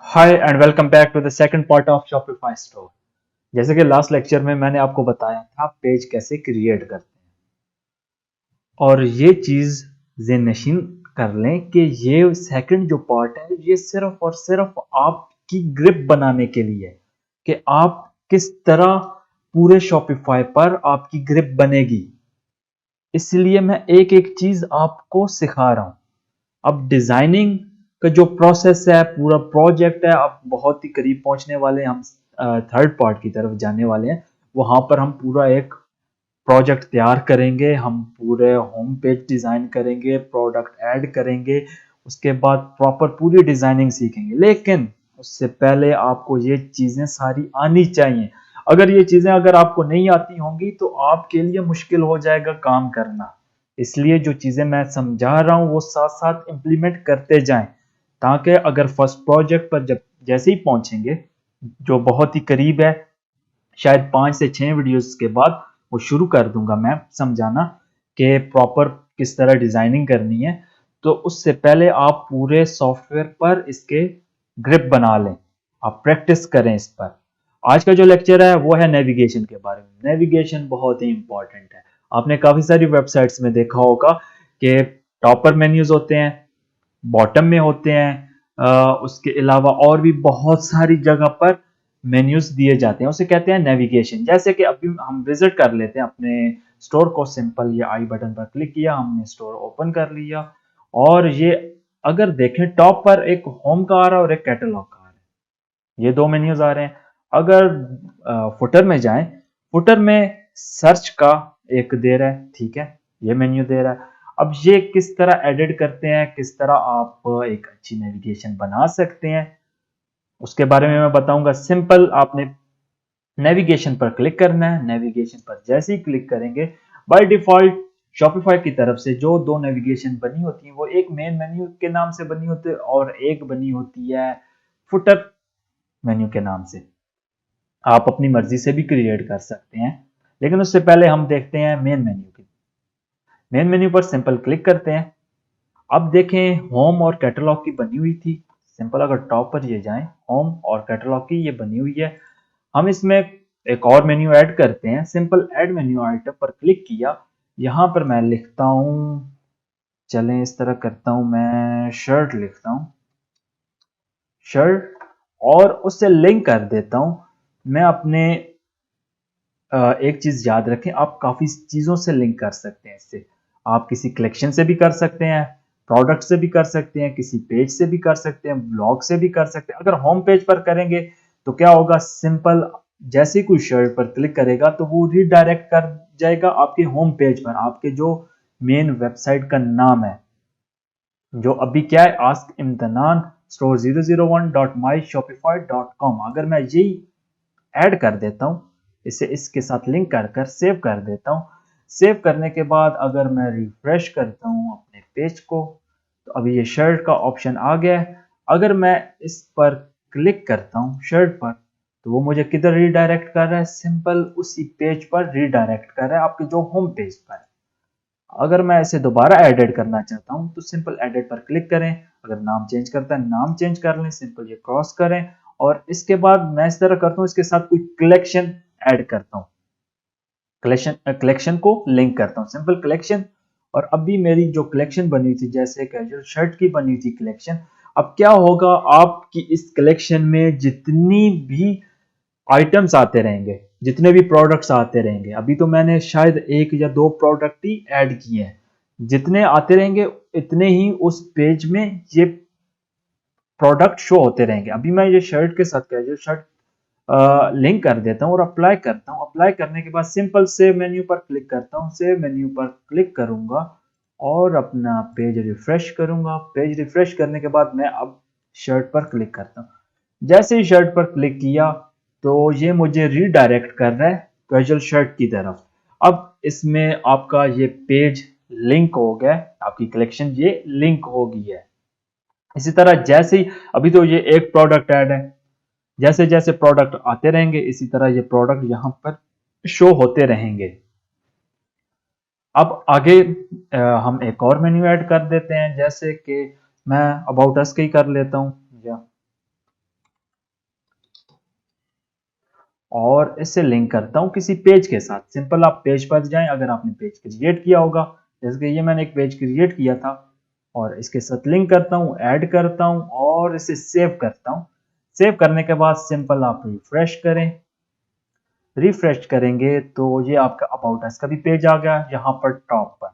Hi and welcome back to the second part of Shopify store. जैसे कि last lecture में मैंने आपको बताया था पेज कैसे क्रिएट करते हैं, और ये चीज ज़हन-नशीन कर लें कि ये सेकंड जो पार्ट है ये सिर्फ और सिर्फ आपकी ग्रिप बनाने के लिए है कि आप किस तरह पूरे शॉपिफाई पर आपकी ग्रिप बनेगी। इसलिए मैं एक एक चीज आपको सिखा रहा हूं। अब डिजाइनिंग का जो प्रोसेस है, पूरा प्रोजेक्ट है, अब बहुत ही करीब पहुंचने वाले हैं। हम थर्ड पार्ट की तरफ जाने वाले हैं। वहां पर हम पूरा एक प्रोजेक्ट तैयार करेंगे, हम पूरे होम पेज डिजाइन करेंगे, प्रोडक्ट ऐड करेंगे, उसके बाद प्रॉपर पूरी डिजाइनिंग सीखेंगे। लेकिन उससे पहले आपको ये चीजें सारी आनी चाहिए। अगर ये चीजें अगर आपको नहीं आती होंगी तो आपके लिए मुश्किल हो जाएगा काम करना। इसलिए जो चीजें मैं समझा रहा हूं वो साथ साथ इंप्लीमेंट करते जाएं, ताकि अगर फर्स्ट प्रोजेक्ट पर जब जैसे ही पहुंचेंगे, जो बहुत ही करीब है, शायद 5 से 6 वीडियोस के बाद वो शुरू कर दूंगा मैं समझाना कि प्रॉपर किस तरह डिजाइनिंग करनी है। तो उससे पहले आप पूरे सॉफ्टवेयर पर इसके ग्रिप बना लें, आप प्रैक्टिस करें इस पर। आज का जो लेक्चर है वो है नेविगेशन के बारे में। नेविगेशन बहुत ही इंपॉर्टेंट है। आपने काफी सारी वेबसाइट्स में देखा होगा कि टॉपर मेन्यूज होते हैं, बॉटम में होते हैं, उसके अलावा और भी बहुत सारी जगह पर मेन्यूज दिए जाते हैं, उसे कहते हैं नेविगेशन। जैसे कि अभी हम विजिट कर लेते हैं अपने स्टोर को, सिंपल ये आई बटन पर क्लिक किया, हमने स्टोर ओपन कर लिया, और ये अगर देखें टॉप पर एक होम का आ रहा है और एक कैटलॉग का आ रहा है, ये दो मेन्यूज आ रहे हैं। अगर फुटर में जाएं, फुटर में सर्च का एक दे रहा है, ठीक है, ये मेन्यू दे रहा है। अब ये किस तरह एडिट करते हैं, किस तरह आप एक अच्छी नेविगेशन बना सकते हैं, उसके बारे में मैं बताऊंगा। सिंपल आपने नेविगेशन पर क्लिक करना है। नेविगेशन पर जैसे ही क्लिक करेंगे, बाय डिफॉल्ट शॉपिफाई की तरफ से जो दो नेविगेशन बनी होती है वो एक मेन मेन्यू के नाम से बनी होती है और एक बनी होती है फुटर मेन्यू के नाम से। आप अपनी मर्जी से भी क्रिएट कर सकते हैं, लेकिन उससे पहले हम देखते हैं मेन मेन्यू की। मेन मेन्यू पर सिंपल क्लिक करते हैं। अब देखें होम और कैटलॉग की बनी हुई थी। सिंपल अगर टॉप पर ये जाएं, होम और कैटलॉग की ये बनी हुई है। हम इसमें एक और मेन्यू ऐड करते हैं। सिंपल ऐड मेन्यू आइटम पर क्लिक किया। यहां पर मैं लिखता हूं, चलें इस तरह करता हूं, मैं शर्ट लिखता हूं, शर्ट, और उससे लिंक कर देता हूं। मैं अपने एक चीज याद रखें, आप काफी चीजों से लिंक कर सकते हैं इससे। आप किसी कलेक्शन से भी कर सकते हैं, प्रोडक्ट से भी कर सकते हैं, किसी पेज से भी कर सकते हैं, ब्लॉग से भी कर सकते हैं। अगर होम पेज पर करेंगे तो क्या होगा, सिंपल जैसे ही कोई शर्ट पर क्लिक करेगा तो वो रीडायरेक्ट कर जाएगा आपके होम पेज पर, आपके जो मेन वेबसाइट का नाम है, जो अभी क्या है, आस्क इम्तनान स्टोर 001.myshopify.com। अगर मैं यही ऐड कर देता हूं, इसे इसके साथ लिंक कर कर सेव कर देता हूं। सेव करने के बाद अगर मैं रिफ्रेश करता हूं अपने पेज को, तो अभी ये शर्ट का ऑप्शन आ गया है। अगर मैं इस पर क्लिक करता हूं शर्ट पर, तो वो मुझे किधर रीडायरेक्ट कर रहा है, सिंपल उसी पेज पर रीडायरेक्ट कर रहा है, आपके जो होम पेज पर। अगर मैं इसे दोबारा एडिट करना चाहता हूं तो सिंपल एडिट पर क्लिक करें। अगर नाम चेंज करता है, नाम चेंज कर लें, सिंपल ये क्रॉस करें, और इसके बाद मैं इस तरह करता हूं, इसके साथ कोई कलेक्शन ऐड करता हूं, कलेक्शन को लिंक करता हूं, सिंपल कलेक्शन। और अभी मेरी जो कलेक्शन बनी थी, जैसे कैजुअल शर्ट की बनी थी कलेक्शन, अब क्या होगा, आपकी इस कलेक्शन में जितनी भी आइटम्स आते रहेंगे, जितने भी प्रोडक्ट्स आते रहेंगे, अभी तो मैंने शायद एक या दो प्रोडक्ट ही ऐड किए हैं, जितने आते रहेंगे इतने ही उस पेज में ये प्रोडक्ट शो होते रहेंगे। अभी मैं ये शर्ट के साथ कैजुअल शर्ट लिंक कर देता हूँ और अप्लाई करता हूँ। अप्लाई करने के बाद सिंपल सेव मेन्यू पर क्लिक करता हूँ, सेव मेन्यू पर क्लिक करूंगा और अपना पेज रिफ्रेश करूंगा। पेज रिफ्रेश करने के बाद मैं अब शर्ट पर क्लिक करता हूँ। जैसे ही शर्ट पर क्लिक किया तो ये मुझे रीडायरेक्ट कर रहा है कैजुअल शर्ट की तरफ। अब इसमें आपका ये पेज लिंक हो गया, आपकी कलेक्शन ये लिंक हो गई है। इसी तरह जैसे ही, अभी तो ये एक प्रोडक्ट ऐड है, जैसे जैसे प्रोडक्ट आते रहेंगे इसी तरह ये प्रोडक्ट यहां पर शो होते रहेंगे। अब आगे हम एक और मेन्यू ऐड कर देते हैं, जैसे कि मैं अबाउट अस की कर लेता हूं, या और इससे लिंक करता हूँ किसी पेज के साथ। सिंपल आप पेज पर जाएं, अगर आपने पेज क्रिएट किया होगा, जैसे कि ये मैंने एक पेज क्रिएट किया था, और इसके साथ लिंक करता हूँ, ऐड करता हूँ और इसे सेव करता हूँ। सेव करने के बाद सिंपल आप रिफ्रेश करें। रिफ्रेश करेंगे तो ये आपका अबाउट अस का भी पेज आ गया, यहाँ पर टॉप पर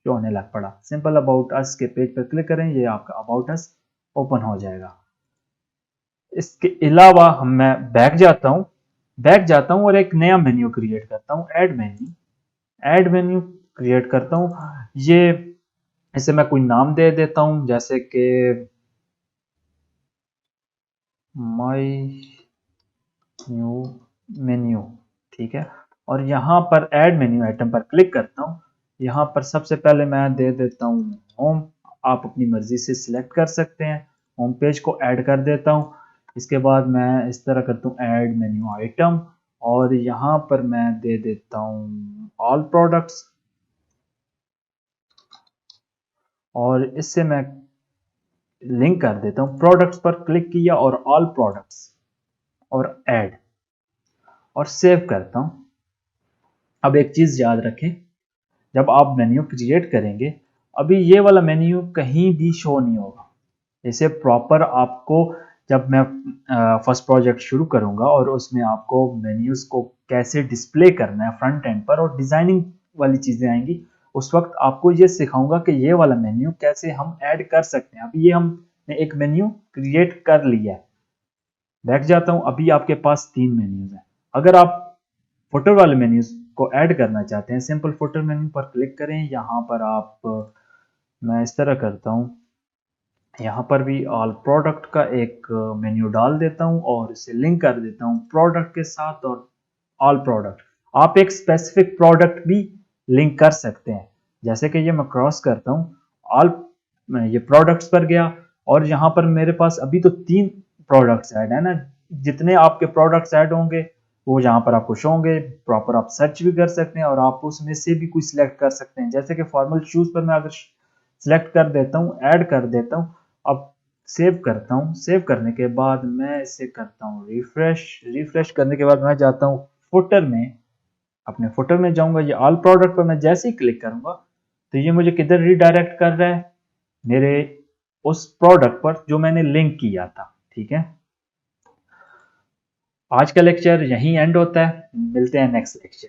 जो होने लग पड़ा। सिंपल अबाउट अस के पेज पर क्लिक करें, ये आपका अबाउट अस ओपन हो जाएगा। इसके अलावा मैं बैक जाता हूँ और एक नया मेन्यू क्रिएट करता हूँ, ऐड मेन्यू क्रिएट करता हूँ। ये इसे मैं कोई नाम दे देता हूँ, जैसे कि माय न्यू मेन्यू, ठीक है। और यहाँ पर ऐड मेन्यू आइटम पर क्लिक करता हूँ। यहाँ पर सबसे पहले मैं दे देता हूँ होम। आप अपनी मर्जी से सिलेक्ट कर सकते हैं। होम पेज को ऐड कर देता हूँ। इसके बाद मैं इस तरह करता हूँ ऐड मेन्यू आइटम, और यहाँ पर मैं दे देता हूँ ऑल प्रोडक्ट्स, और इससे मैं लिंक कर देता हूँ। प्रोडक्ट्स पर क्लिक किया और ऑल प्रोडक्ट्स और ऐड, और सेव करता हूँ। अब एक चीज याद रखें, जब आप मेन्यू क्रिएट करेंगे, अभी ये वाला मेन्यू कहीं भी शो नहीं होगा। इसे प्रॉपर आपको, जब मैं फर्स्ट प्रोजेक्ट शुरू करूंगा और उसमें आपको मेन्यूज को कैसे डिस्प्ले करना है फ्रंट एंड पर और डिजाइनिंग वाली चीजें आएंगी, उस वक्त आपको ये सिखाऊंगा कि ये वाला मेन्यू कैसे हम ऐड कर सकते हैं। अभी ये हमने एक मेन्यू क्रिएट कर लिया है। बैक जाता हूं, अभी आपके पास 3 मेन्यूज हैं। अगर आप फुटर वाले मेन्यूज को ऐड करना चाहते हैं, सिंपल फुटर मेन्यू पर क्लिक करें। यहाँ पर आप, मैं इस तरह करता हूँ, यहाँ पर भी ऑल प्रोडक्ट का एक मेन्यू डाल देता हूँ और इसे लिंक कर देता हूँ प्रोडक्ट के साथ, और ऑल प्रोडक्ट। आप एक स्पेसिफिक प्रोडक्ट भी लिंक कर सकते हैं, जैसे कि ये मैं क्रॉस करता हूँ, ऑल, ये प्रोडक्ट्स पर गया, और यहाँ पर मेरे पास अभी तो 3 प्रोडक्ट्स ऐड है ना। जितने आपके प्रोडक्ट्स ऐड होंगे वो यहाँ पर आपको शो होंगे। प्रॉपर आप सर्च भी कर सकते हैं और आप उसमें से भी कुछ सिलेक्ट कर सकते हैं। जैसे कि फॉर्मल शूज पर मैं अगर सिलेक्ट कर देता हूँ, ऐड कर देता हूँ, अब सेव करता हूँ। सेव करने के बाद मैं इसे करता हूँ रिफ्रेश। रिफ्रेश करने के बाद मैं जाता हूँ फुटर में, अपने फुटर में जाऊंगा। ये ऑल प्रोडक्ट पर मैं जैसे ही क्लिक करूंगा तो ये मुझे किधर रिडायरेक्ट कर रहा है, मेरे उस प्रोडक्ट पर जो मैंने लिंक किया था, ठीक है। आज का लेक्चर यहीं एंड होता है, मिलते हैं नेक्स्ट लेक्चर।